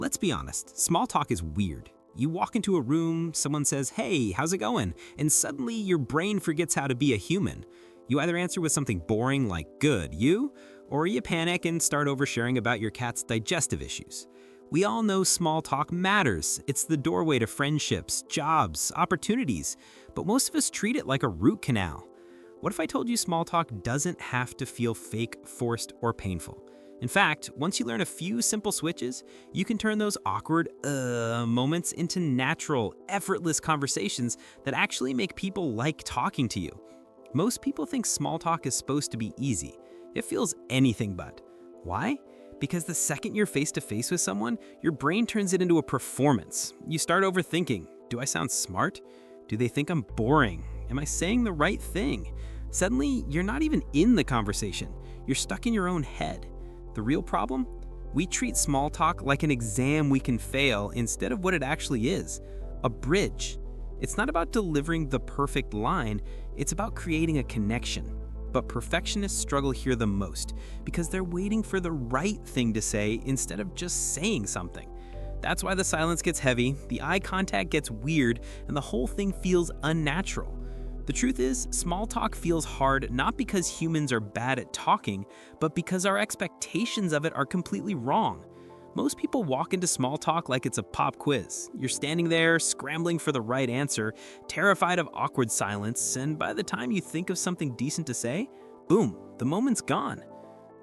Let's be honest, small talk is weird. You walk into a room, someone says, "Hey, how's it going?" And suddenly your brain forgets how to be a human. You either answer with something boring like, "Good, you?" Or you panic and start oversharing about your cat's digestive issues. We all know small talk matters. It's the doorway to friendships, jobs, opportunities. But most of us treat it like a root canal. What if I told you small talk doesn't have to feel fake, forced, or painful? In fact, once you learn a few simple switches, you can turn those awkward moments into natural, effortless conversations that actually make people like talking to you. Most people think small talk is supposed to be easy. It feels anything but. Why? Because the second you're face to face with someone, your brain turns it into a performance. You start overthinking. Do I sound smart? Do they think I'm boring? Am I saying the right thing? Suddenly, you're not even in the conversation. You're stuck in your own head. The real problem? We treat small talk like an exam we can fail instead of what it actually is, a bridge. It's not about delivering the perfect line, it's about creating a connection. But perfectionists struggle here the most because they're waiting for the right thing to say instead of just saying something. That's why the silence gets heavy, the eye contact gets weird, and the whole thing feels unnatural. The truth is, small talk feels hard not because humans are bad at talking, but because our expectations of it are completely wrong. Most people walk into small talk like it's a pop quiz. You're standing there, scrambling for the right answer, terrified of awkward silence, and by the time you think of something decent to say, boom, the moment's gone.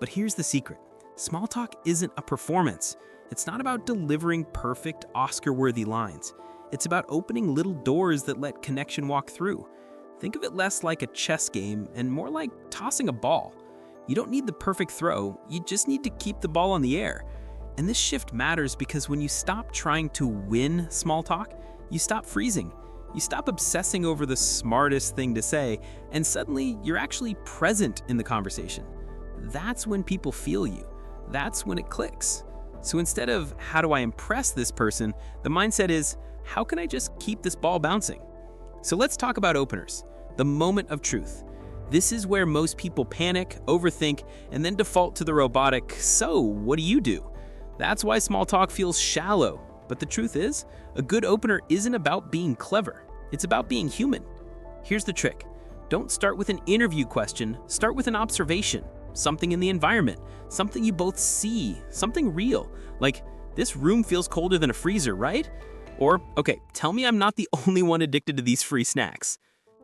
But here's the secret. Small talk isn't a performance. It's not about delivering perfect, Oscar-worthy lines. It's about opening little doors that let connection walk through. Think of it less like a chess game and more like tossing a ball. You don't need the perfect throw, you just need to keep the ball in the air. And this shift matters because when you stop trying to win small talk, you stop freezing. You stop obsessing over the smartest thing to say, and suddenly you're actually present in the conversation. That's when people feel you. That's when it clicks. So instead of, how do I impress this person, the mindset is, how can I just keep this ball bouncing? So let's talk about openers, the moment of truth. This is where most people panic, overthink, and then default to the robotic, "So, what do you do?" That's why small talk feels shallow. But the truth is, a good opener isn't about being clever. It's about being human. Here's the trick. Don't start with an interview question, start with an observation. Something in the environment, something you both see, something real. Like, this room feels colder than a freezer, right? Or, okay, tell me I'm not the only one addicted to these free snacks.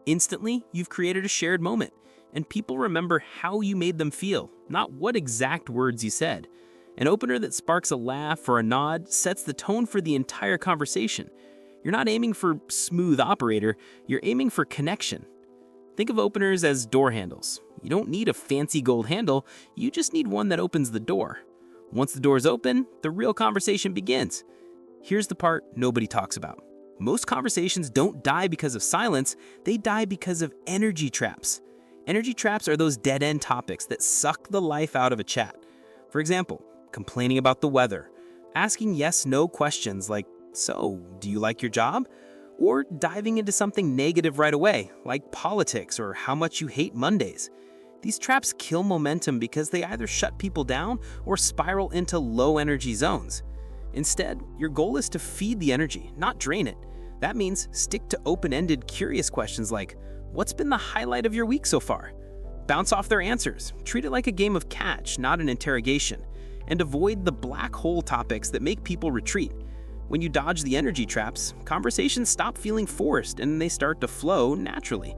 Instantly, you've created a shared moment, and people remember how you made them feel, not what exact words you said. An opener that sparks a laugh or a nod sets the tone for the entire conversation. You're not aiming for smooth operator, you're aiming for connection. Think of openers as door handles. You don't need a fancy gold handle, you just need one that opens the door. Once the door's open, the real conversation begins. Here's the part nobody talks about. Most conversations don't die because of silence, they die because of energy traps. Energy traps are those dead-end topics that suck the life out of a chat. For example, complaining about the weather, asking yes-no questions like, "So, do you like your job?" Or diving into something negative right away, like politics or how much you hate Mondays. These traps kill momentum because they either shut people down or spiral into low-energy zones. Instead, your goal is to feed the energy, not drain it. That means stick to open-ended, curious questions like, "What's been the highlight of your week so far?" Bounce off their answers. Treat it like a game of catch, not an interrogation. And avoid the black hole topics that make people retreat. When you dodge the energy traps, conversations stop feeling forced and they start to flow naturally.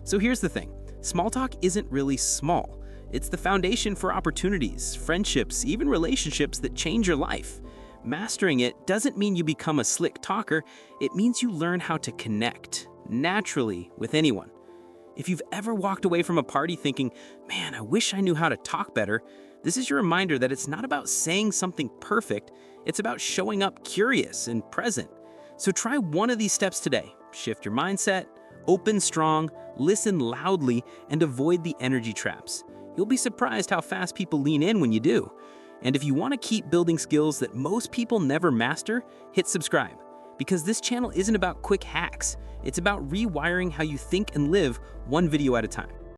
So here's the thing. Small talk isn't really small. It's the foundation for opportunities, friendships, even relationships that change your life. Mastering it doesn't mean you become a slick talker, it means you learn how to connect naturally with anyone. If you've ever walked away from a party thinking, "Man, I wish I knew how to talk better," this is your reminder that it's not about saying something perfect, it's about showing up curious and present. So try one of these steps today. Shift your mindset, open strong, listen loudly, and avoid the energy traps. You'll be surprised how fast people lean in when you do. And if you want to keep building skills that most people never master, hit subscribe. Because this channel isn't about quick hacks, it's about rewiring how you think and live one video at a time.